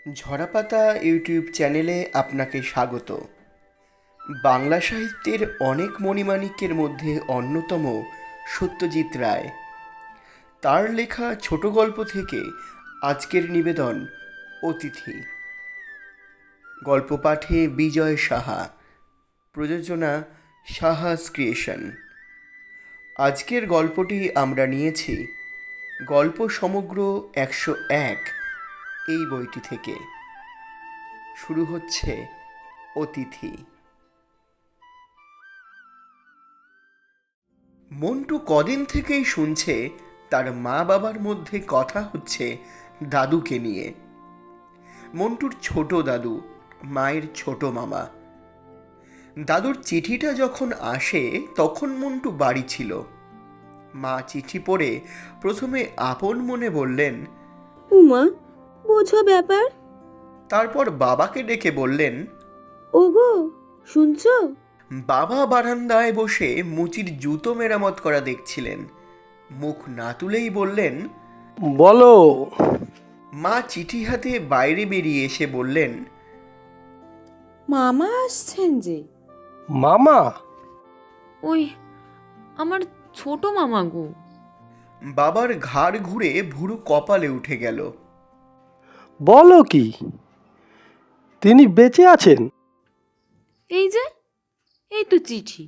ঝরাপাতা YouTube চ্যানেলে আপনাকে স্বাগত। বাংলা সাহিত্যের অনেক মণিমাণিক্যের মধ্যে অন্যতম সত্যজিৎ রায়। তার লেখা ছোট গল্প থেকে আজকের নিবেদন অতিথি। গল্প পাঠে বিজয় সাহা, প্রযোজনা সাহাস ক্রিয়েশন। আজকের গল্পটি আমরা নিয়েছি গল্প সমগ্র 101 এই বইটি থেকে। শুরু হচ্ছে অতিথি। মন্টু কদিন থেকেই শুনছে তার মা বাবার মধ্যে কথা হচ্ছে দাদুকে নিয়ে। মন্টুর ছোট দাদু, মায়ের ছোট মামা। দাদুর চিঠিটা যখন আসে তখন মন্টু বাড়ি ছিল। মা চিঠি পড়ে প্রথমে আপন মনে বললেন, উমা, বোঝো ব্যাপার। তারপর বাবাকে ডেকে বললেন, ওগো, শুনছো? বাবা বারান্দায় বসে মুচির জুতো মেরামত করা দেখছিলেন। মুখ না তুলেই বললেন, বলো। মা চিঠি হাতে বাইরে বেরিয়ে এসে বললেন, মামা আসছেন যে। মামা? ওই আমার ছোট মামা গো। বাবার ঘাড় ঘুরে ভুরু কপালে উঠে গেল। বলো কি, তিনি বেঁচে আছেন? এই তো চিঠি।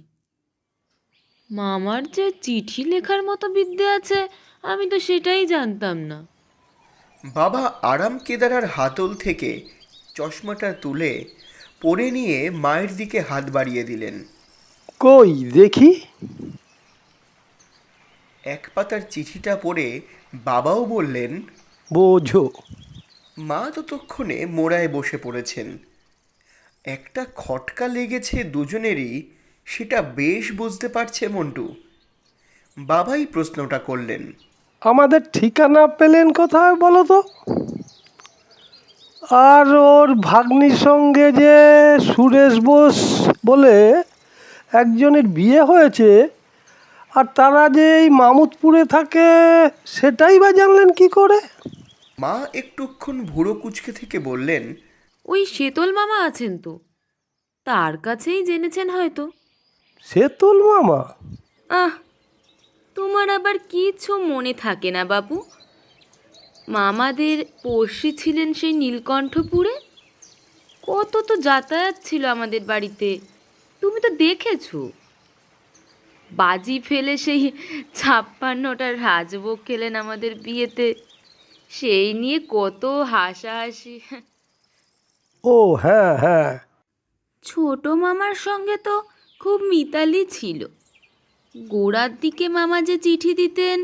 মামার যে চিঠি লেখার মতো বিদ্যে আছে আমি তো সেটাই জানতাম না। বাবা আরাম কেদারার হাতল থেকে চশমাটা তুলে পরে নিয়ে মায়ের দিকে হাত বাড়িয়ে দিলেন। কই দেখি। এক পাতার চিঠিটা পড়ে বাবাও বললেন। বোঝো। মা ততক্ষণে মোড়ায় বসে পড়েছেন। একটা খটকা লেগেছে দুজনেরই, সেটা বেশ বুঝতে পারছে মন্টু। বাবাই প্রশ্নটা করলেন, আমাদের ঠিকানা পেলেন কোথায় বলো তো? আর ওর ভাগ্নির সঙ্গে যে সুরেশ বোস বলে একজনের বিয়ে হয়েছে, আর তারা যে এই মামুদপুরে থাকে, সেটাই বা জানলেন কি করে? মা একটুক্ষণ ভুরো কুচকে থেকে বললেন, ওই শীতল মামা আছেন তো, তার কাছেই জেনেছেন হয়তো। সেতুল মামা? আহ, তোমার আবার কিছু মনে থাকে না বাবু? মামাদের পড়শি ছিলেন সেই নীলকণ্ঠপুরে। কত তো যাতায়াত ছিল আমাদের বাড়িতে, তুমি তো দেখেছো। বাজি ফেলে সেই 56টা রাজভোগ খেলেন আমাদের বিয়েতে, সেই নিয়ে কত হাসাহাসি। ও হ্যাঁ হ্যাঁ। ছোট মামার সঙ্গে তো খুব মিতালি ছিল। গোড়ার দিকে মামা যে চিঠি দিতেন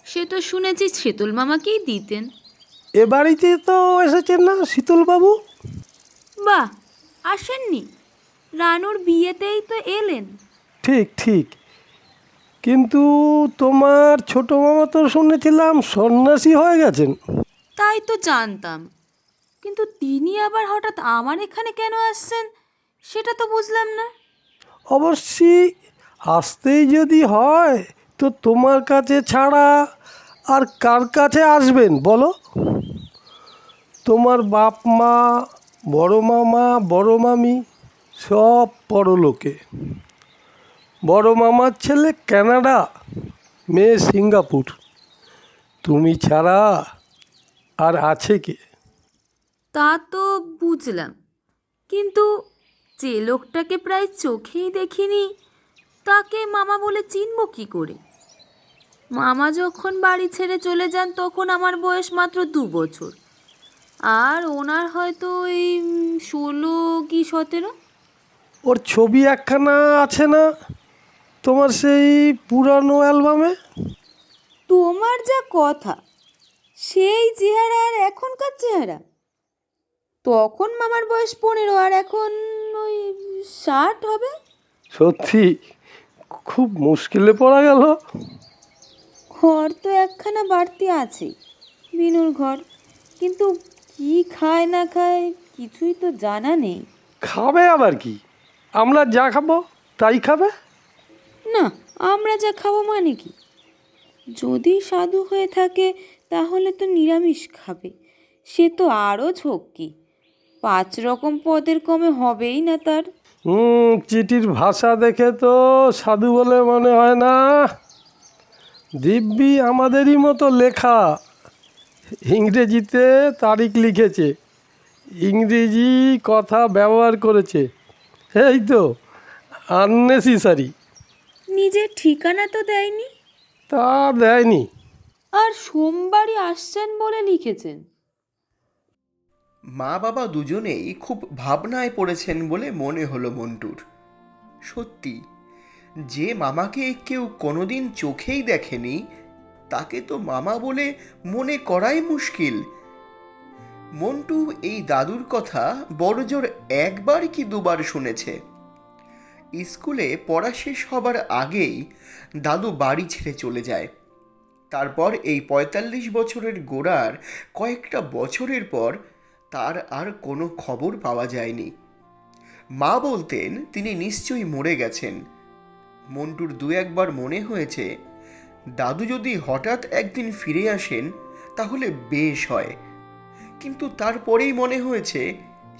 সে তো শুনেছি শীতল মামাকেই দিতেন। এ বাড়িতে তো এসেছেন না শীতলবাবু? বাহ, আসেননি? রানুর বিয়েতেই তো এলেন। ঠিক ঠিক, কিন্তু তোমার ছোট মামা তো শুনেছিলাম সন্ন্যাসী হয়ে গেছেন। তাই তো জানতাম, কিন্তু তিনি আবার হঠাৎ আমার এখানে কেন আসছেন সেটা তো বুঝলাম না। অবশ্যই আসতেই যদি হয় তো তোমার কাছে ছাড়া আর কার কাছে আসবেন বলো? তোমার বাপ মা, বড় মামা, বড় মামি সব পরলোকে। বড় মামার ছেলে কানাডা, মেয়ে সিঙ্গাপুর। তুমি ছাড়া আর আছে কে? তা তো বুঝলাম, কিন্তু যে লোকটাকে প্রায় চোখেই দেখিনি তাকে মামা বলে চিনব কি করে? মামা যখন বাড়ি ছেড়ে চলে যান তখন আমার বয়স মাত্র 2 বছর, আর ওনার হয়তো এই 16 কি 17। ওর ছবি একখানা আছে না তোমার সেই পুরানো অ্যালবামে? তোমার যা কথা, সেই চেহারা আর এখনকার চেহারা। তখন মামার বয়স 15 আর এখন ওই 60 হবে। সত্যি খুব মুশকিলে পড়া গেল। ঘর তো একখানা বাড়তি আছেই, বিনুর ঘর, কিন্তু কি খায় না খায় কিছুই তো জানা নেই। খাবে আবার কি? আমরা যা খাবো তাই খাবে। না, আমরা যা খাবো মানে কি? যদি সাধু হয়ে থাকে তাহলে তো নিরামিষ খাবে, সে তো আরও ঝক্কি, 5 রকম পদের কমে হবেই না তার। চিঠির ভাষা দেখে তো সাধু বলে মনে হয় না। দিব্যি আমাদেরই মতো লেখা। ইংরেজিতে তারিখ লিখেছে, ইংরেজি কথা ব্যবহার করেছে। এই তো আননেসেসারি। নিজের ঠিকানা তো দেয়নি। তা দেয়নি। আর সোমবারই আসছেন বলে লিখেছেন। মা বাবা দুজনেই খুব ভাবনায় পড়েছেন বলে মনে হলো মন্টুর। সত্যি, যে মামাকে কেউ কোনোদিন চোখেই দেখেনি তাকে তো মামা বলে মনে করাই মুশকিল। মন্টু এই দাদুর কথা বড়জোর 1বার কি 2বার শুনেছে। স্কুলে পড়া শেষ হবার আগেই দাদু বাড়ি ছেড়ে চলে যায়। তারপর এই 45 বছরের গোড়ার কয়েকটা বছরের পর তার আর কোনো খবর পাওয়া যায়নি। মা বলতেন তিনি নিশ্চয়ই মরে গেছেন। মন্টুর 2-1বার মনে হয়েছে দাদু যদি হঠাৎ একদিন ফিরে আসেন তাহলে বেশ হয়, কিন্তু তারপরেই মনে হয়েছে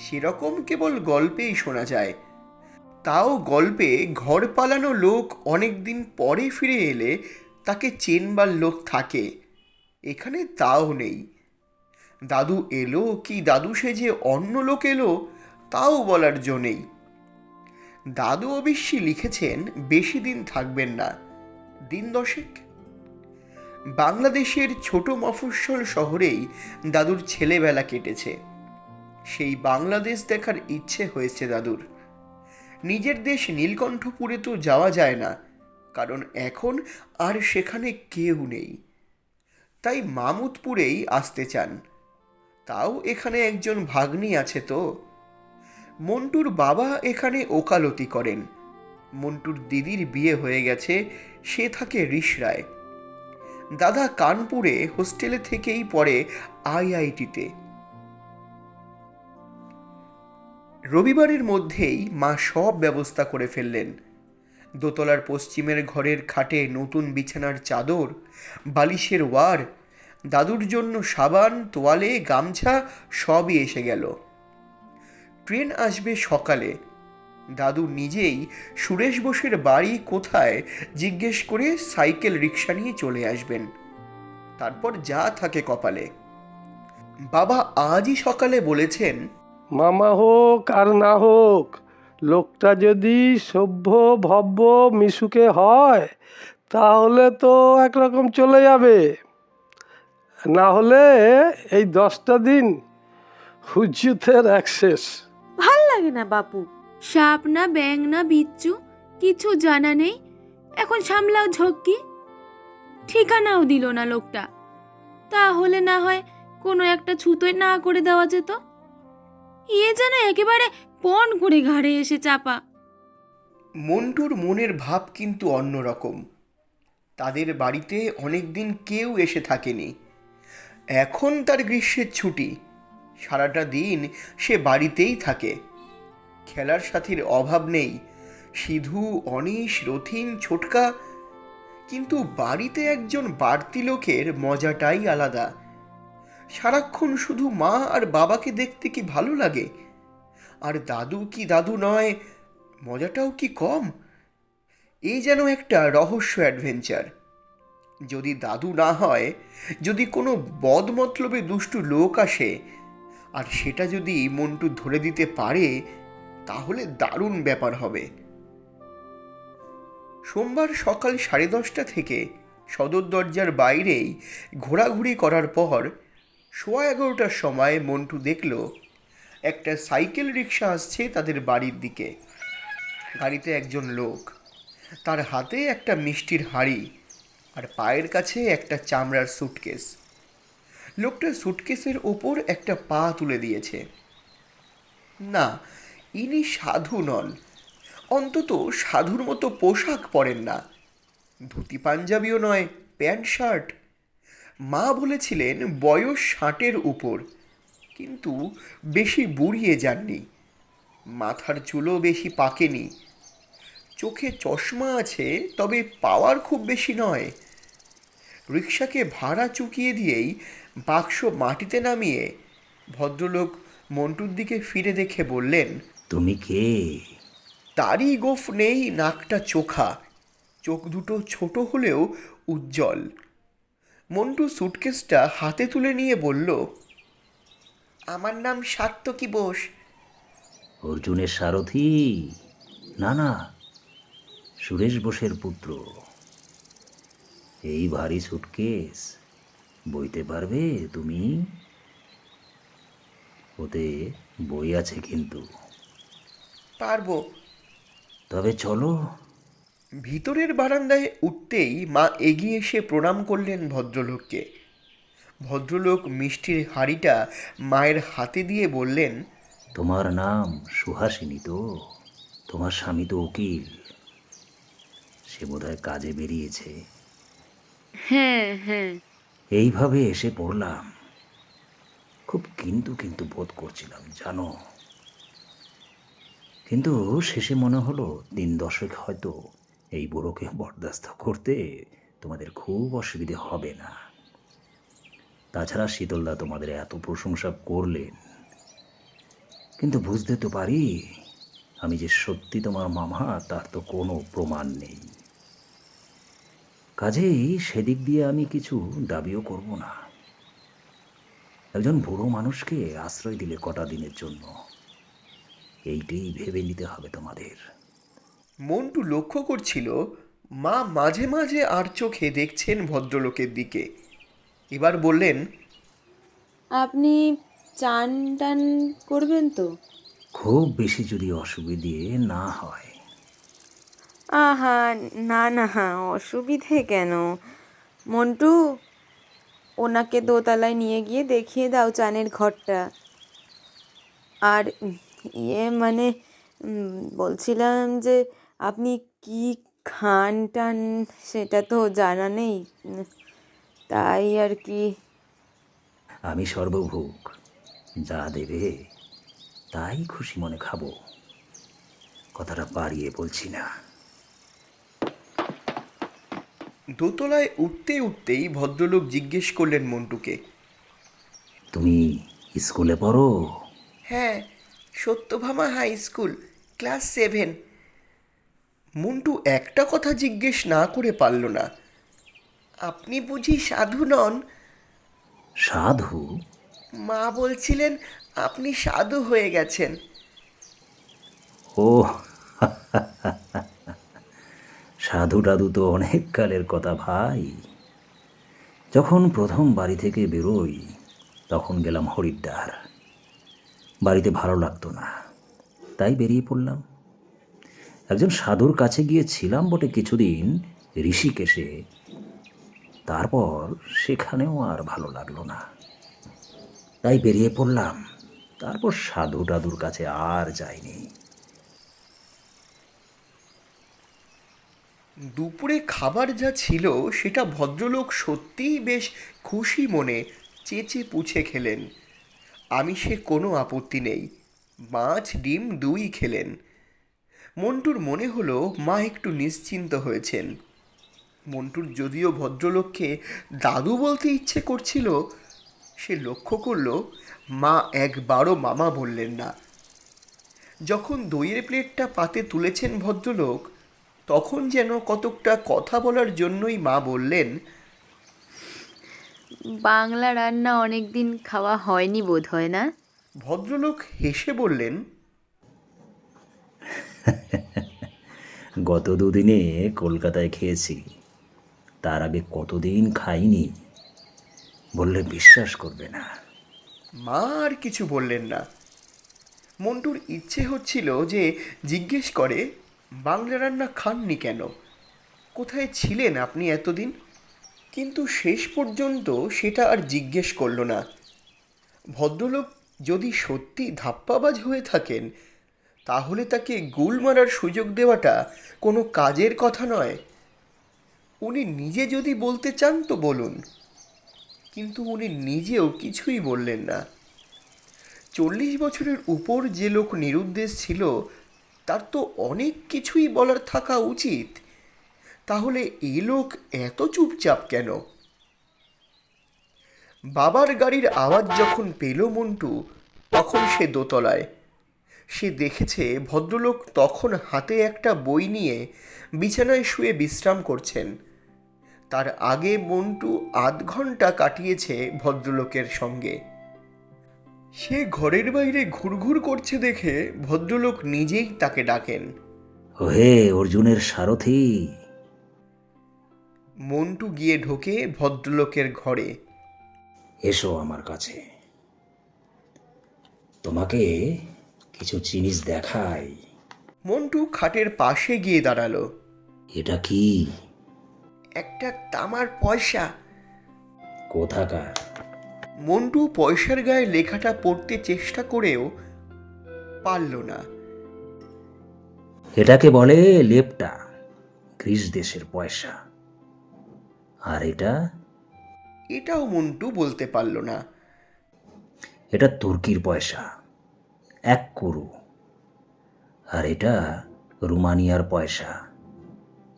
সেরকম কেবল গল্পেই শোনা যায়। তাও গল্পে ঘর পালানো লোক অনেক দিন পরে ফিরে এলে তাকে চেনবার লোক থাকে, এখানে তাও নেই। দাদু এলো কি দাদু সেজে অন্য লোক এলো তাও বলার জো নেই। দাদু অবশ্যই লিখেছেন বেশি দিন থাকবেন না, দিন 10। বাংলাদেশের ছোট মফস্বল শহরেই দাদুর ছেলেবেলা কেটেছে। সেই বাংলাদেশ দেখার ইচ্ছে হয়েছে দাদুর। নিজের দেশ নীলকণ্ঠপুরে তো যাওয়া যায় না, কারণ এখন আর সেখানে কেউ নেই। তাই মামুদপুরেই আসতে চান। তাও এখানে একজন ভাগ্নি আছে তো। মন্টুর বাবা এখানে ওকালতি করেন। মন্টুর দিদির বিয়ে হয়ে গেছে, সে থাকে রিষড়ায়। দাদা কানপুরে হোস্টেলে থেকেই পড়ে আইআইটিতে। রবিবারের মধ্যেই মা সব ব্যবস্থা করে ফেললেন। দোতলার পশ্চিমের ঘরের খাটে নতুন বিছানার চাদর, বালিশের ওয়ার, দাদুর জন্য সাবান, তোয়ালে, গামছা সবই এসে গেল। ট্রেন আসবে সকালে। দাদু নিজেই সুরেশ বোসের বাড়ি কোথায় জিজ্ঞেস করে সাইকেল রিক্সা নিয়ে চলে আসবেন। তারপর যা থাকে কপালে। বাবা আজই সকালে বলেছেন, মামা হোক আর না হোক, লোকটা যদি সভ্য ভব্য মিশুকে হয় তাহলে তো একরকম চলে যাবে। না হলে এই 10টা দিন হুজ্জুতের অ্যাক্সেস। ভাল লাগে না বাপু। সাপ না ব্যাং না বিচ্ছু, কিছু জানা নেই, এখন সামলাও ঝক্কি। ঠিকানাও দিল না লোকটা। তাহলে না হয় কোনো একটা ছুতোয় না করে দেওয়া যেত। এ যেন একেবারে পণ করে ঘাড়ে এসে চাপা। মন্টুর মনের ভাব কিন্তু অন্যরকম। তাদের বাড়িতে অনেকদিন কেউ এসে থাকেনি। এখন তার গ্রীষ্মের ছুটি, সারাটা দিন সে বাড়িতেই থাকে। খেলার সাথীর অভাব নেই, সিধু, অনিশ, রথিন, ছোটকা। কিন্তু বাড়িতে একজন বাড়তি লোকের মজাটাই আলাদা। সারাক্ষণ শুধু মা আর বাবাকে দেখতে কি ভালো লাগে, আর দাদু কি দাদু নয়, মজাটাও কি কম। এই যেন একটা রহস্য অ্যাডভেঞ্চার। যদি দাদু না হয়, যদি কোনো বদমতলবে দুষ্টু লোক আসে, আর সেটা যদি মন্টু ধরে দিতে পারে, তাহলে দারুণ ব্যাপার হবে। সোমবার সকাল 10:30 থেকে সদর দরজার বাইরেই ঘোরাঘুরি করার পর 11:15টার সময় মন্টু দেখল একটা সাইকেল রিক্সা আসছে তাদের বাড়ির দিকে। গাড়িতে একজন লোক, তার হাতে একটা মিষ্টির হাঁড়ি আর পায়ের কাছে একটা চামড়ার সুটকেস। লোকটা সুটকেসের ওপর একটা পা তুলে দিয়েছে। না, ইনি সাধু নন, অন্তত সাধুর মতো পোশাক পরেন না। ধুতি পাঞ্জাবিও নয়, প্যান্ট শার্ট। মা বলেছিলেন বয়স 60-এর উপর, কিন্তু বেশি বুড়িয়ে যাননি। মাথার চুলও বেশি পাকেনি। চোখে চশমা আছে, তবে পাওয়ার খুব বেশি নয়। রিক্সাকে ভাড়া চুকিয়ে দিয়েই বাক্স মাটিতে নামিয়ে ভদ্রলোক মন্টুর দিকে ফিরে দেখে বললেন, তুমি কে? তারই গোঁফ নেই, নাকটা চোখা, চোখ দুটো ছোট হলেও উজ্জ্বল। মন্টু সুটকেসটা হাতে তুলে নিয়ে বলল, আমার নাম সাত্তকী বোস। অর্জুনের সারথি? না না, সুরেশ বোসের পুত্র। এই ভারী সুটকেস বইতে পারবে তুমি? ওতে বই আছে কিন্তু। পারবো। তবে চলো। ভিতরের বারান্দায় উঠতেই মা এগিয়ে এসে প্রণাম করলেন ভদ্রলোককে। ভদ্রলোক মিষ্টির হাঁড়িটা মায়ের হাতে দিয়ে বললেন, তোমার নাম সুহাসিনী তো? তোমার স্বামী তো উকিল, সে বোধহয় কাজে বেরিয়েছে। হ্যাঁ হ্যাঁ। এইভাবে এসে পড়লাম। খুব কিন্তু কিন্তু বোধ করছিলাম জানো, কিন্তু শেষে মনে হলো 3 দশক হয়তো এই বুড়োকে বরদাস্ত করতে তোমাদের খুব অসুবিধে হবে না। তাছাড়া শীতলদা তোমাদের এত প্রশংসা করলেন, কিন্তু বুঝতে তো পারি আমি যে সত্যি তোমার মামা তার তো কোনো প্রমাণ নেই। কাজেই সেদিক দিয়ে আমি কিছু দাবিও করব না। একজন বুড়ো মানুষকে আশ্রয় দিলে কটা দিনের জন্য, এইটাই ভেবে নিতে হবে তোমাদের। মন্টু লক্ষ্য করছিল মা মাঝে মাঝে আর চোখে দেখছেন ভদ্রলোকের দিকে। এবার বললেন, আপনি চান টান করবেন তো? খুব বেশি যদি অসুবিধে না হয়। আহা, না না, অসুবিধে কেন? মন্টু, ওনাকে দোতলায় নিয়ে গিয়ে দেখিয়ে দাও চানের ঘরটা। আর মানে বলছিলাম যে আপনি কি খান টান সেটা তো জানা নেই, তাই আর কি। আমি সর্বভোগ, যা দেবে তাই খুশি মনে খাবো। কথাটা বাড়িয়ে বলছি না। দোতলায় উঠতে উঠতেই ভদ্রলোক জিজ্ঞেস করলেন মন্টুকে, তুমি স্কুলে পড়ো? হ্যাঁ, Satyabhama high school, class 7। Montu একটা কথা জিজ্ঞেস না করে পারল না, আপনি বুঝি সাধু নন? সাধু? মা বলছিলেন আপনি সাধু হয়ে গেছেন। ও, সাধু টাধু তো অনেক কালের কথা ভাই। যখন প্রথম বাড়ি থেকে বেরোই তখন গেলাম হরিদ্বার। বাড়িতে ভালো লাগতো না, তাই বেরিয়ে পড়লাম। একজন সাধুর কাছে গিয়েছিলাম বটে কিছুদিন, ঋষিকেশে। তারপর সেখানেও আর ভালো লাগলো না, তাই বেরিয়ে পড়লাম। তারপর সাধু টাধুর কাছে আর যাইনি। দুপুরে খাবার যা ছিল সেটা ভদ্রলোক সত্যিই বেশ খুশি মনে চেঁচে পুছে খেলেন। আমিষে কোনো আপত্তি নেই, মাছ ডিম দুই খেলেন। মন্টুর মনে হলো মা একটু নিশ্চিন্ত হয়েছেন। মন্টুর যদিও ভদ্রলোককে দাদু বলতে ইচ্ছে করছিল, সে লক্ষ্য করল মা একবারও মামা বললেন না। যখন দইয়ের প্লেটটা পাতে তুলেছেন ভদ্রলোক, তখন যেন কতকটা কথা বলার জন্যই মা বললেন, বাংলা রান্না অনেক দিন খাওয়া হয়নি বোধ হয় না? ভদ্রলোক হেসে বললেন, গত দুদিনে কলকাতায় খেয়েছি, তার আগে কতদিন খাইনি, বললে বিশ্বাস করবে না। মা আর কিছু বললেন না। মন্টুর ইচ্ছে হচ্ছিল যে জিজ্ঞেস করে, বাংলা রান্না খাননি কেন, কোথায় ছিলেন আপনি এতদিন? কিন্তু শেষ পর্যন্ত সেটা আর জিজ্ঞেস করল না। ভদ্রলোক যদি সত্যি ধাপ্পাবাজ হয়ে থাকেন, তাহলে তাকে গুল মারার সুযোগ দেওয়াটা কোনো কাজের কথা নয়। উনি নিজে যদি বলতে চান তো বলুন, কিন্তু উনি নিজেও কিছুই বললেন না। 40 বছরের উপর যে লোক নিরুদ্দেশ ছিল, তার তো অনেক কিছুই বলার থাকা উচিত। তাহলে এই লোক এত চুপচাপ কেন? বাবার গাড়ির আওয়াজ যখন পেল মন্টু, তখন সে দোতলায়। সে দেখেছে ভদ্রলোক তখন হাতে একটা বই নিয়ে বিছানায় শুয়ে বিশ্রাম করছেন। তার আগে মন্টু আধ ঘন্টা কাটিয়েছে ভদ্রলোকের সঙ্গে। সে ঘরের বাইরে ঘুরঘুর করছে দেখে ভদ্রলোক নিজেই তাকে ডাকেন। ওহে অর্জুনের সারথি, মন্টু গিয়ে ঢোকে ভদ্রলোকের ঘরে। এসো আমার কাছে, তোমাকে কিছু জিনিস দেখাই। মন্টু খাটের পাশে গিয়ে দাঁড়ালো। এটা কি? একটা তামার পয়সা। কোথাকার? মন্টু পয়সার গায়ে লেখাটা পড়তে চেষ্টা করেও পারল না। এটাকে বলে লেপটা, গ্রিস দেশের পয়সা। আর এটাও মন্টু বলতে পারল না। এটা তুর্কির পয়সা, 1 করু। আর এটা রোমানিয়ার পয়সা,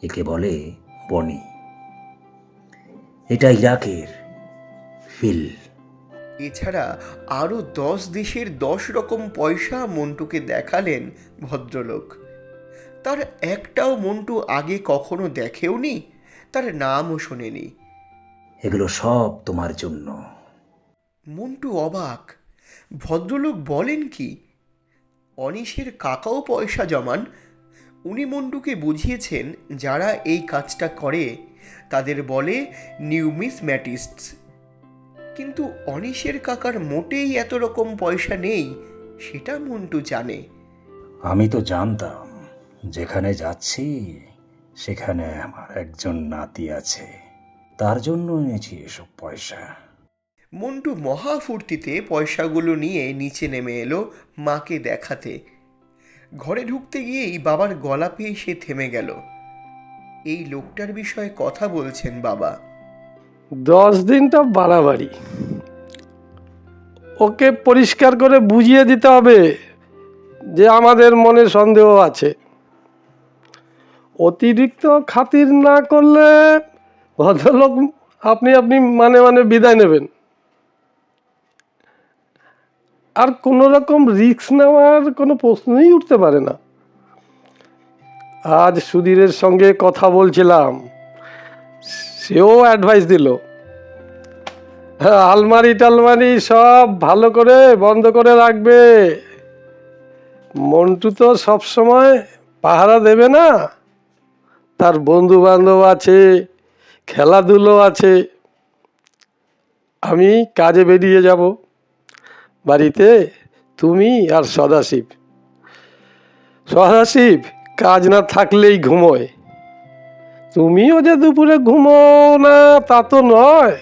একে বলে বনি। এটা ইরাকের ফিল। এছাড়া আরও 10 দেশের 10 রকম পয়সা মন্টুকে দেখালেন ভদ্রলোক। তার একটাও মন্টু আগে কখনো দেখেওনি, তার নামও শোনেনি। এগুলো সব তোমার জন্য। মন্টু অবাক। ভদ্রলোক বলেন কি? অনিশের কাকাও পয়সা জমান। উনি মন্টুকে বুঝিয়েছেন যারা এই কাজটা করে তাদের বলে নিউমিসম্যাটিস্টস। কিন্তু অনিশের কাকার মোটেই এত রকম পয়সা নেই, সেটা মন্টু জানে। আমি তো জানতাম যেখানে যাচ্ছি সেখানে আমার একজন নাতি আছে, তার জন্য এনেছি এসব পয়সা। মন্টু মহা ফুর্তিতে পয়সাগুলো নিয়ে নিচে নেমে এলো মাকে দেখাতে। ঘরে ঢুকতে গিয়েই বাবার গলা পেয়ে সে থেমে গেল। এই লোকটার বিষয়ে কথা বলছেন বাবা। 10 দিনটা বাড়াবাড়ি। ওকে পরিষ্কার করে বুঝিয়ে দিতে হবে যে আমাদের মনে সন্দেহ আছে। অতিরিক্ত খাতির না করলে ভদ্রলোক আপনি মানে বিদায় নেবেন। আর কোনো রকম রিস্ক নেওয়ার কোনো প্রশ্নই উঠতে পারে না। আজ সুধীরের সঙ্গে কথা বলছিলাম, সেও অ্যাডভাইস দিল, আলমারি টালমারি সব ভালো করে বন্ধ করে রাখবে। মন্টু তো সবসময় পাহারা দেবে না, তার বন্ধু বান্ধব আছে, খেলাধুলো আছে। আমি কাজে বেরিয়ে যাব, বাড়িতে তুমি আর সদাশিব কাজ না থাকলেই ঘুমোয়। তুমিও যে দুপুরে ঘুমো না তা তো নয়।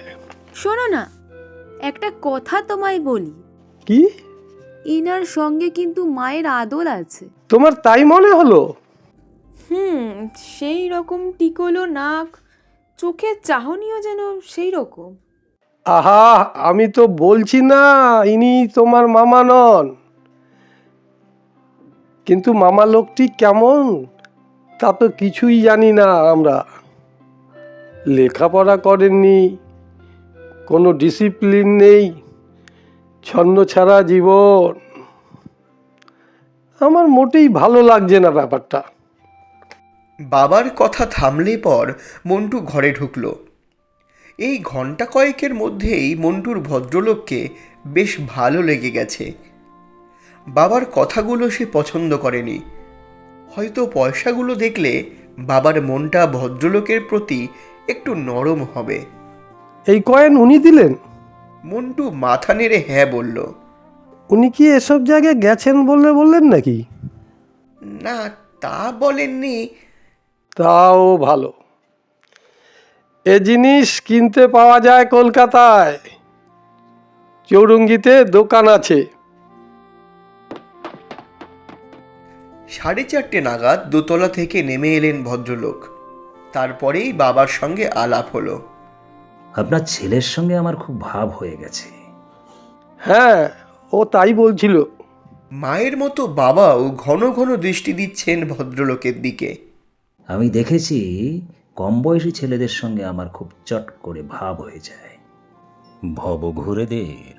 শোনো না, একটা কথা তোমায় বলি, কি? ইনার সঙ্গে কিন্তু মায়ের আদর আছে। তোমার তাই মনে হলো? সেই রকম টিকলো নাক, চোখের চাহনিও যেন সেই রকম। আহা, আমি তো বলছি না ইনি তোমার মামা নন, কিন্তু মামা লোকটি কেমন তা তো কিছুই জানি না আমরা। লেখাপড়া করেননি, কোনো ডিসিপ্লিন নেই, ছন্ন ছাড়া জীবন। আমার মোটেই ভালো লাগছে না ব্যাপারটা। বাবার কথা থামলে পর মন্টু ঘরে ঢুকল। এই ঘন্টা কয়েকের মধ্যেই মন্টুর ভদ্রলোককে বেশ ভালো লেগে গেছে। বাবার কথাগুলো সে পছন্দ করেনি। হয়তো পয়সাগুলো দেখলে বাবার মনটা ভদ্রলোকের প্রতি একটু নরম হবে। এই কয়েন উনি দিলেন? মন্টু মাথা নেড়ে হ্যাঁ বলল। উনি কি এসব জায়গায় গেছেন বললেন নাকি? না, তা বলেননি। তাও ভালো। এ জিনিস কিনতে পাওয়া যায় কলকাতায়, চৌরঙ্গিতে দোকান আছে। 4:30 নাগাদ দোতলা থেকে নেমে এলেন ভদ্রলোক। তারপরেই বাবার সঙ্গে আলাপ হলো। আপনার ছেলের সঙ্গে আমার খুব ভাব হয়ে গেছে। হ্যাঁ, ও তাই বলছিল। মায়ের মতো বাবাও ঘন ঘন দৃষ্টি দিচ্ছেন ভদ্রলোকের দিকে। আমি দেখেছি কম বয়সী ছেলেদের সঙ্গে আমার খুব চট করে ভাব হয়ে যায়। ভবঘুরেদের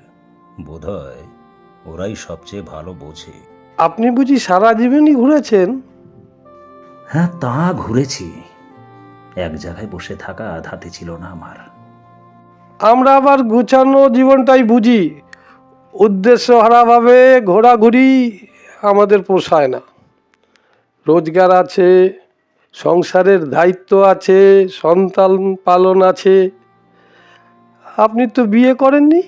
বোধহয় ওরাই সবচেয়ে ভালো বোঝে। আপনি বুঝি সারা জীবনই ঘুরেছেন? হ্যাঁ, তা ঘুরেছি। এক জায়গায় বসে থাকা ধাতে ছিল না আমার। আমরা আবার গুছানো জীবনটাই বুঝি। উদ্দেশ্যহারাভাবে ঘোরাঘুরি আমাদের পোষায় না। রোজগার আছে, সংসারের দায়িত্ব আছে, সন্তান পালন আছে। আপনি তো বিয়ে করেননি?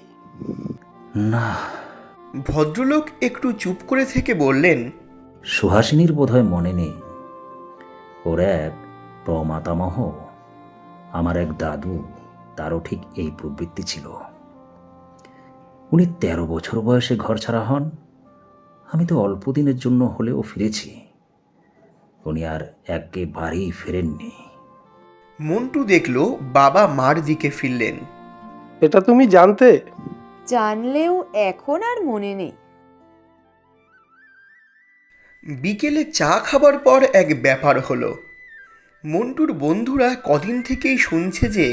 না। ভদ্রলোক একটু চুপ করে থেকে বললেন, সুহাসিনীর বোধহয় মনে নেই। ওর এক প্রমাতামহ, আমার এক দাদু, তারও ঠিক এই প্রবৃত্তি ছিল। উনি 13 বছর বয়সে ঘর ছাড়া হন। আমি তো অল্প দিনের জন্য হলেও ফিরেছি। উনি আর একেবারেই ফেরেননি। মন্টু দেখল বাবা মার দিকে ফিরলেন। এটা তুমি জানতে? জানলেও এখন আর মনে নেই। বিকেলে চা খাবার পর এক ব্যাপার হলো। মন্টুর বন্ধুরা কদিন থেকেই শুনছে যে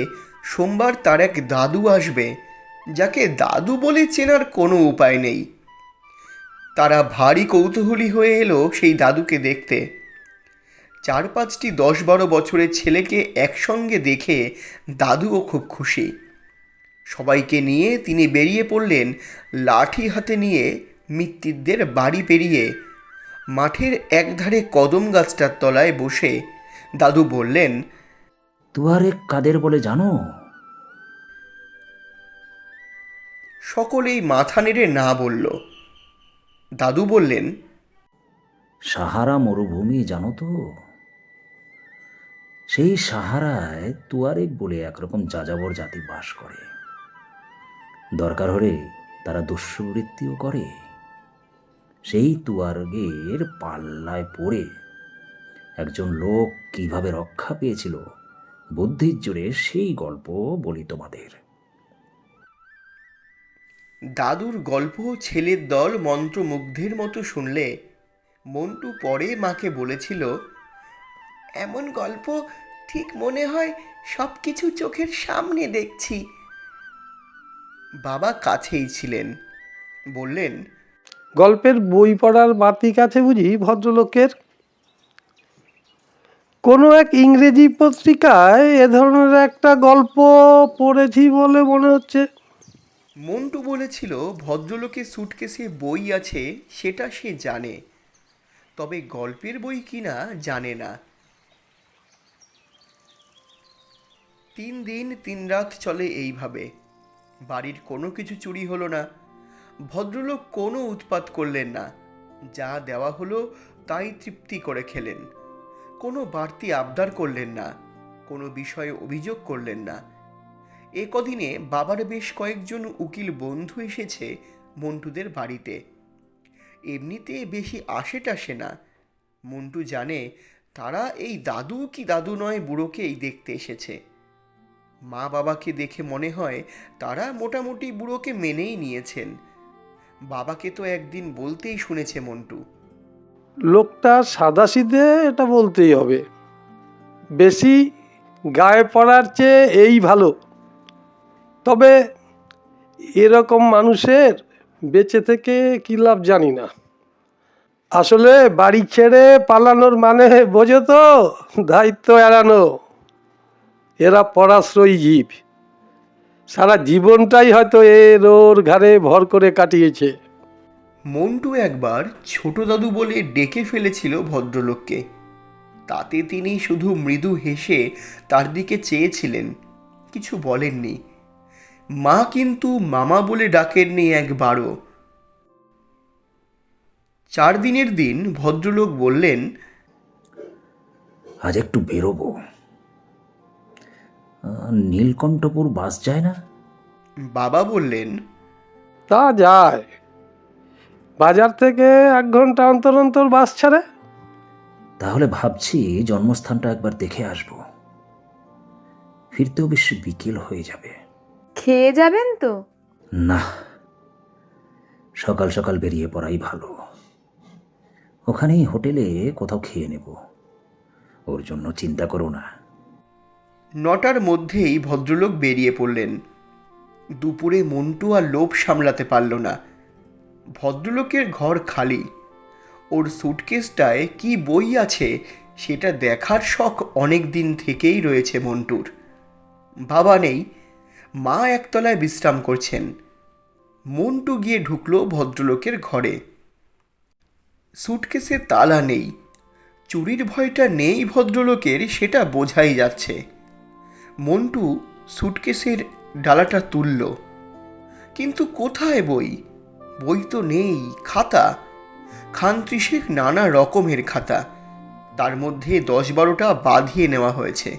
সোমবার তার এক দাদু আসবে, যাকে দাদু বলে চেনার কোনো উপায় নেই। তারা ভারী কৌতূহলী হয়ে এলো সেই দাদুকে দেখতে। 4-5টি 10-12 বছরের ছেলেকে একসঙ্গে দেখে দাদুও খুব খুশি। সবাইকে নিয়ে তিনি বেরিয়ে পড়লেন লাঠি হাতে নিয়ে মিত্তিরদের বাড়ি পেরিয়ে। মাঠের একধারে কদম গাছটার তলায় বসে দাদু বললেন, তুয়ারে কাদের বলে জানো? সকলেই মাথা নেড়ে না বলল। দাদু বললেন, সাহারা মরুভূমি জানো তো? সেই সাহারায় তুয়ারেগ বলে একরকম যাযাবর জাতি বাস করে। দরকার হলে তারা দুষ্বৃত্তিও করে। সেই তুয়ারেগের পাল্লায় পড়ে একজন লোক কিভাবে রক্ষা পেয়েছিল, বুদ্ধির জোরে সেই গল্প বলি তোমাদের। দাদুর গল্প ছেলের দল মন্ত্রমুগ্ধের মতো শুনলে মন্টু পরে মাকে বলেছিল, এমন গল্প ঠিক মনে হয় সব কিছু চোখের সামনে দেখছি। বাবা কাছেই ছিলেন, বললেন, গল্পের বই পড়ার বাতিক আছে বুঝি ভদ্রলোকের? কোনো এক ইংরেজি পত্রিকায় এ ধরনের একটা গল্প পড়েছি বলে মনে হচ্ছে। মন্টু বলেছিল ভদ্রলোকের সুটকেসে বই আছে সেটা সে জানে, তবে গল্পের বই কিনা জানে না। 3 দিন 3 রাত চলে এইভাবে। বাড়ির কোনো কিছু চুরি হলো না। ভদ্রলোক কোনো উৎপাত করলেন না। যা দেওয়া হলো তাই তৃপ্তি করে খেলেন। কোনো বাড়তি আবদার করলেন না, কোনো বিষয়ে অভিযোগ করলেন না। এ কদিনে বাবার বেশ কয়েকজন উকিল বন্ধু এসেছে মন্টুদের বাড়িতে। এমনিতে বেশি আসে টাসে না। মন্টু জানে তারা এই দাদু কি দাদু নয় বুড়োকেই দেখতে এসেছে। মা বাবাকে দেখে মনে হয় তারা মোটামুটি বুড়োকে মেনেই নিয়েছেন। বাবাকে তো একদিন বলতেই শুনেছে মন্টু, লোকটা সাদাসিধে, এটা বলতেই হবে। বেশি গায়ে পড়ার চেয়ে এই ভালো। তবে এরকম মানুষের বেঁচে থেকে কী লাভ জানি না। আসলে বাড়ি ছেড়ে পালানোর মানে বোঝো তো? দায়িত্ব এড়ানো। এরা পরাশ্রয়ী জীব। সারা জীবনটাই হয়তো ওর ঘাড়ে ভর করে কাটিয়েছে। মন্টু একবার ছোট দাদু বলে ডেকে ফেলেছিল ভদ্রলোককে। তাতে তিনি শুধু মৃদু হেসে তার দিকে চেয়েছিলেন, কিছু বলেননি। মা কিন্তু মামা বলে ডাকেননি একবারও। 4 দিনের দিন ভদ্রলোক বললেন, আজ একটু বেরোবো। নীলকণ্ঠপুর বাস যায় না? বাবা বললেন, তা যায়। বাজার থেকে 1 ঘন্টা অন্তর অন্তর বাস ছাড়ে। তাহলে ভাবছি জন্মস্থানটা একবার দেখে আসবো। ফিরতেও বেশ বিকেল হয়ে যাবে। খেয়ে যাবেন তো? না, সকাল সকাল বেরিয়ে পড়াই ভালো। ওখানেই হোটেলে কোথাও খেয়ে নেব। ওর জন্য চিন্তা করো না। 9টার মধ্যেই ভদ্রলোক বেরিয়ে পড়লেন। দুপুরে মন্টু আর লোভ সামলাতে পারল না। ভদ্রলোকের ঘর খালি, ওর সুটকেসটায় কি বই আছে সেটা দেখার শখ অনেক দিন থেকেই রয়েছে মন্টুর। বাবা নেই, মা একতলায় বিশ্রাম করছেন। মন্টু গিয়ে ঢুকলো ভদ্রলোকের ঘরে। সুটকেসে তালা নেই, চুরির ভয়টা নেই ভদ্রলোকের সেটা বোঝাই যাচ্ছে। মন্টু সুটকেসের ডালাটা তুলল, কিন্তু কোথায় বই? বই তো নেই। খাতা, খান-ত্রিশেক নানা রকমের খাতা, তার মধ্যে 10-12টা বাঁধিয়ে নেওয়া হয়েছে।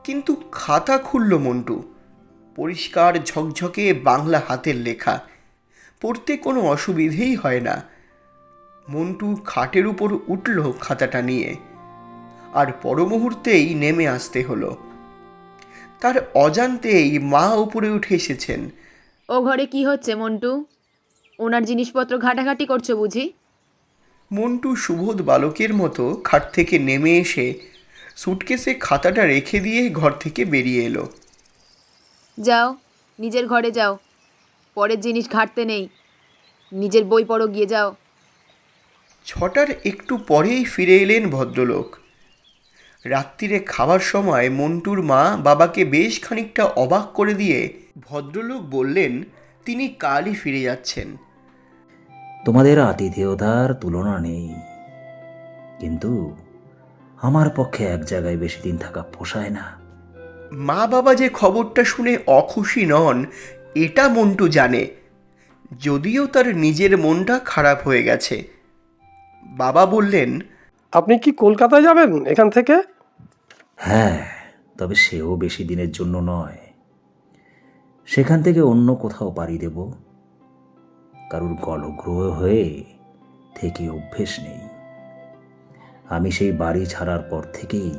কিন্তু খাতা খুলল মন্টু, পরিষ্কার ঝকঝকে বাংলা হাতের লেখা, পড়তে কোনো অসুবিধেই হয় না। মন্টু খাটের উপর উঠল খাতাটা নিয়ে, আর পরমুহূর্তেই নেমে আসতে হলো। তার অজান্তেই মা উপরে উঠে এসেছেন। ও ঘরে কি হচ্ছে মন্টু? ওনার জিনিসপত্র ঘাটাঘাটি করছো বুঝি? মন্টু সুবোধ বালকের মতো খাট থেকে নেমে এসে সুটকেসে খাতাটা রেখে দিয়ে ঘর থেকে বেরিয়ে এলো। যাও, নিজের ঘরে যাও, পরের জিনিস ঘাটতে নেই। নিজের বই পড়ো, গিয়ে যাও। 6টার একটু পরেই ফিরে এলেন ভদ্রলোক। রাত্রিরে খাবার সময় মন্টুর মা বাবাকে বেশ খানিকটা অবাক করে দিয়ে ভদ্রলোক বললেন তিনি কালই ফিরে যাচ্ছেন। তোমাদের আতিথেয়তার তুলনা নেই, কিন্তু আমার পক্ষে এক জায়গায় বেশি দিন থাকা পোষায় না। মা বাবা যে খবরটা শুনে অখুশি নন এটা মন্টু জানে, যদিও তার নিজের মনটা খারাপ হয়ে গেছে। বাবা বললেন, আপনি কি কলকাতায় যাবেন এখান থেকে? হ্যাঁ, তবে সেও বেশি দিনের জন্য নয়। সেখান থেকে অন্য কোথাও পাড়ি দেব। কারুর গলগ্রহ হয়ে থেকে অভ্যেস নেই। আমি সেই বাড়ি ছাড়ার পর থেকেই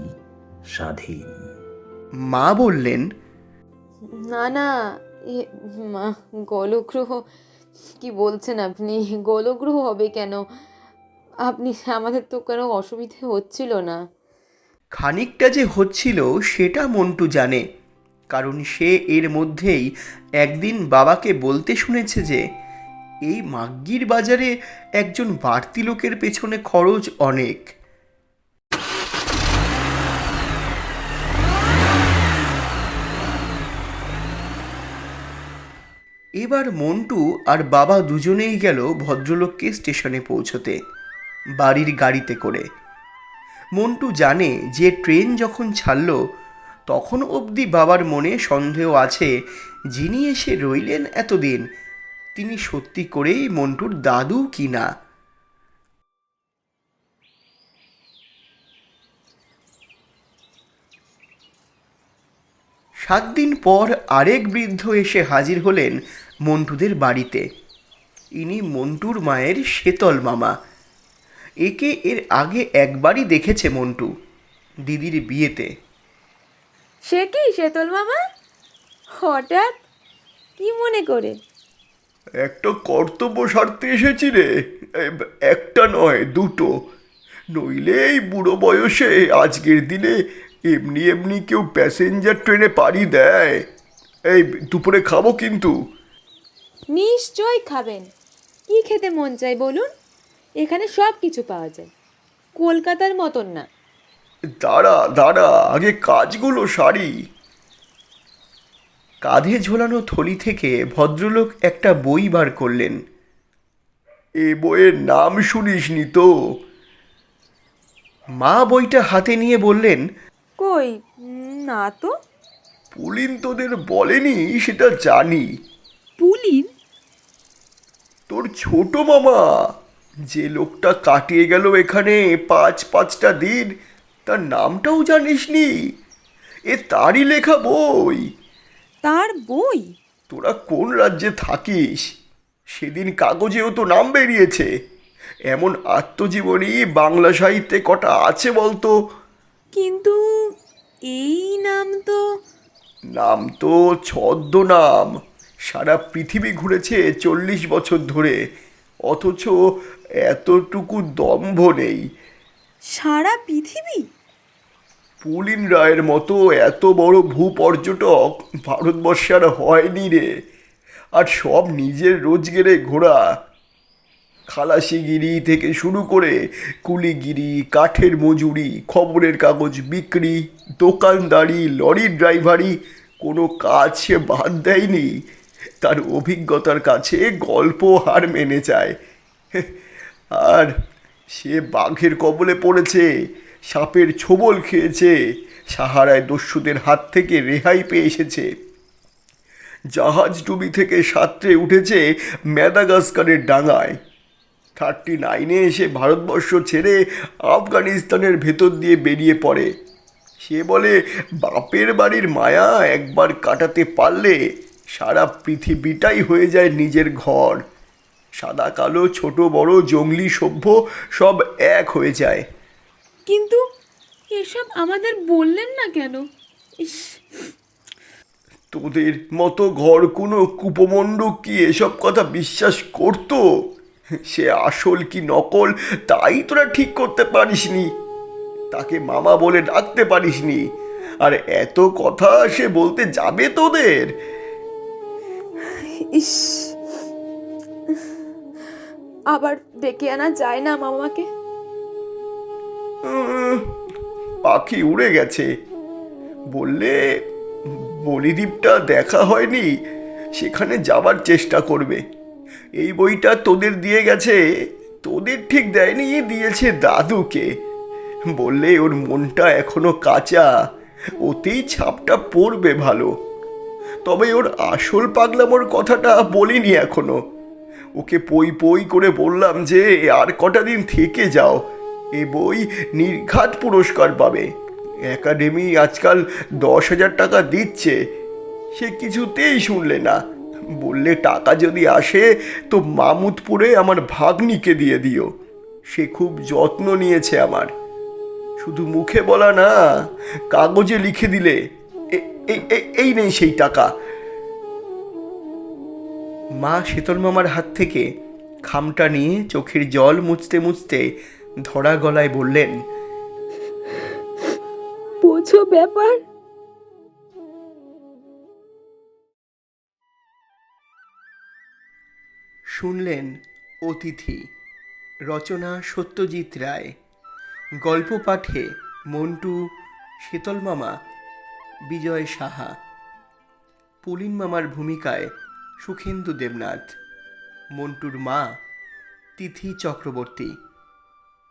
স্বাধীন। মা বললেন, না না, মা, গলগ্রহ কি বলছেন আপনি? গলগ্রহ হবে কেন? আপনি, আমাদের তো কোনো অসুবিধে হচ্ছিল না। খানিকটা যে হচ্ছিল সেটা মন্টু জানে, কারণ সে এর মধ্যেই একদিন বাবাকে বলতে শুনেছে যে এই মাগ্গির বাজারে একজন বাড়তি লোকের পেছনে খরচ অনেক। এবার মন্টু আর বাবা দুজনেই গেল ভদ্রলোককে স্টেশনে পৌঁছতে, বাড়ির গাড়িতে করে। মন্টু জানে যে ট্রেন যখন ছাড়ল তখন অবধি বাবার মনে সন্দেহ আছে যিনি এসে রইলেন এতদিন তিনি সত্যি করেই মন্টুর দাদু কি না। সাত দিন পর আরেক বৃদ্ধ এসে হাজির হলেন মন্টুদের বাড়িতে। ইনি মন্টুর মায়ের শেতল মামা। একে এর আগে একবারই দেখেছে মন্টু, দিদির বিয়েতে। সে কি শেতল মামা, হঠাৎ কি মনে করে? একটা কর্তব্য সারতে এসেছি রে, একটা নয় দুটো, নইলে এই বুড়ো বয়সে আজকের দিনে এমনি এমনি কেউ প্যাসেঞ্জার ট্রেনে পাড়ি দেয়? এই দুপুরে খাবো কিন্তু। নিশ্চয়ই খাবেন। কি খেতে মন চাই বলুন, এখানে সব কিছু পাওয়া যায়, কলকাতার মতন না। দাঁড়া দাঁড়া, আগে কাজগুলো সারি। কাঁধে ঝোলানো থলি থেকে ভদ্রলোক একটা বই বার করলেন। এ বইয়ের নাম শুনিসনি তো? মা বইটা হাতে নিয়ে বললেন, কই, না তো। পুলিন তোদের বলেনি সেটা জানি। পুলিন? তোর ছোট মামা, যে লোকটা কাটিয়ে গেল এখানে 5-5টা দিন, তার নামটাও জানিসনি? এ তারই লেখা বই। তার বই? তোরা কোন রাজ্যে থাকিস? সেদিন কাগজেও তো নাম বেরিয়েছে। এমন আত্মজীবনী বাংলা সাহিত্যে কটা আছে বলতো? কিন্তু এই নাম তো। নাম তো ছদ্মনাম। সারা পৃথিবী ঘুরেছে 40 বছর ধরে, অথচ এতটুকু দম্ভ নেই। সারা পৃথিবী? পুলিন রায়ের মতো এত বড় ভূপর্যটক ভারতবর্ষে আর হয়নি রে। আর সব নিজের রোজগেরে ঘোরা, খালাসিগিরি থেকে শুরু করে কুলিগিরি, কাঠের মজুরি, খবরের কাগজ বিক্রি, দোকানদারি, লরির ড্রাইভারি, কোনো কাজ সে বাদ দেয়নি। তার অভিজ্ঞতার কাছে গল্প হার মেনে যায়। আর সে বাঘের কবলে পড়েছে, সাপের ছোবল খেয়েছে, সাহারায় দস্যুদের হাত থেকে রেহাই পেয়ে এসেছে, জাহাজডুবি থেকে সাঁতরে উঠেছে ম্যাদাগাস্কারের ডাঙায়, 39-এ এসে ভারতবর্ষ ছেড়ে আফগানিস্তানের ভেতর দিয়ে বেরিয়ে পড়ে। সে বলে বাপের বাড়ির মায়া একবার কাটাতে পারলে সারা পৃথিবীটাই হয়ে যায় নিজের ঘর। সাদা কালো, ছোট বড়, জঙ্গলি সভ্য সব এক হয়ে যায়। কিন্তু এসব আমাদের বললেন না কেন? ইস, তোদের মতো ঘর কোনো কুপমণ্ডক কি এসব কথা বিশ্বাস করতো? সে আসল কি নকল তাই তোরা ঠিক করতে পারিসনি, তাকে মামা বলে ডাকতে পারিসনি, আর এত কথা সে বলতে যাবে তোদের? ইস, আবার ডেকে আনা যায় না মামাকে? পাখি উড়ে গেছে। বললে বলিদ্বীপটা দেখা হয়নি, সেখানে যাবার চেষ্টা করবে। এই বইটা তোদের দিয়ে গেছে, তোদের ঠিক দেয়নি, দিয়েছে দাদুকে। বললে ওর মনটা এখনো কাঁচা, ওতেই ছাপটা পড়বে ভালো। তবে ওর আসল পাগলামোর কথাটা বলিনি এখনো। ওকে পই পই করে বললাম যে আর কটা দিন থেকে যাও, এ বই নির্ঘাত পুরস্কার পাবে, একাডেমি আজকাল 10,000 টাকা দিচ্ছে। সে কিছুতেই শুনলে না। বললে টাকা যদি আসে তো মামুদপুরে আমার ভাগ্নিকে দিয়ে দিও, সে খুব যত্ন নিয়েছে আমার। শুধু মুখে বলা না, কাগজে লিখে দিলে এই নেই সেই টাকা। মা শীতল মামার হাত থেকে খামটা নিয়ে চোখের জল মুছতে মুছতে ধরা গলায় বললেন, বোঝো ব্যাপার। শুনলেন অতিথি, রচনা সত্যজিৎ রায়, গল্প পাঠে মন্টু, শীতল মামা বিজয় সাহা, পুলিন মামার ভূমিকায় সুখেন্দু দেবনাথ, মন্টুর মা তিথি চক্রবর্তী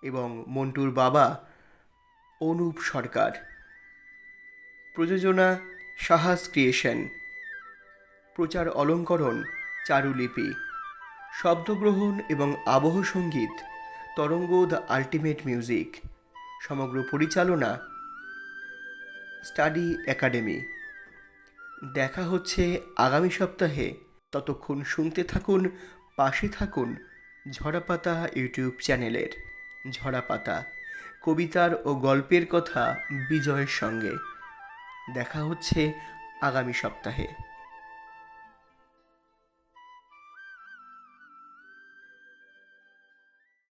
এবং মন্টুর বাবা অনুপ সরকার। প্রযোজনা সাহাস ক্রিয়েশন, প্রচার অলঙ্করণ চারুলিপি, শব্দগ্রহণ এবং আবহ সঙ্গীত তরঙ্গ দ্য আল্টিমেট মিউজিক, সমগ্র পরিচালনা স্টাডি একাডেমি। দেখা হচ্ছে আগামী সপ্তাহে। ততক্ষণ শুনতে থাকুন, পাশে থাকুন ঝরাপাতা ইউটিউব চ্যানেলের। ঝরাপাতা, কবিতার ও গল্পের কথা বিজয়ের সঙ্গে। দেখা হচ্ছে আগামী সপ্তাহে।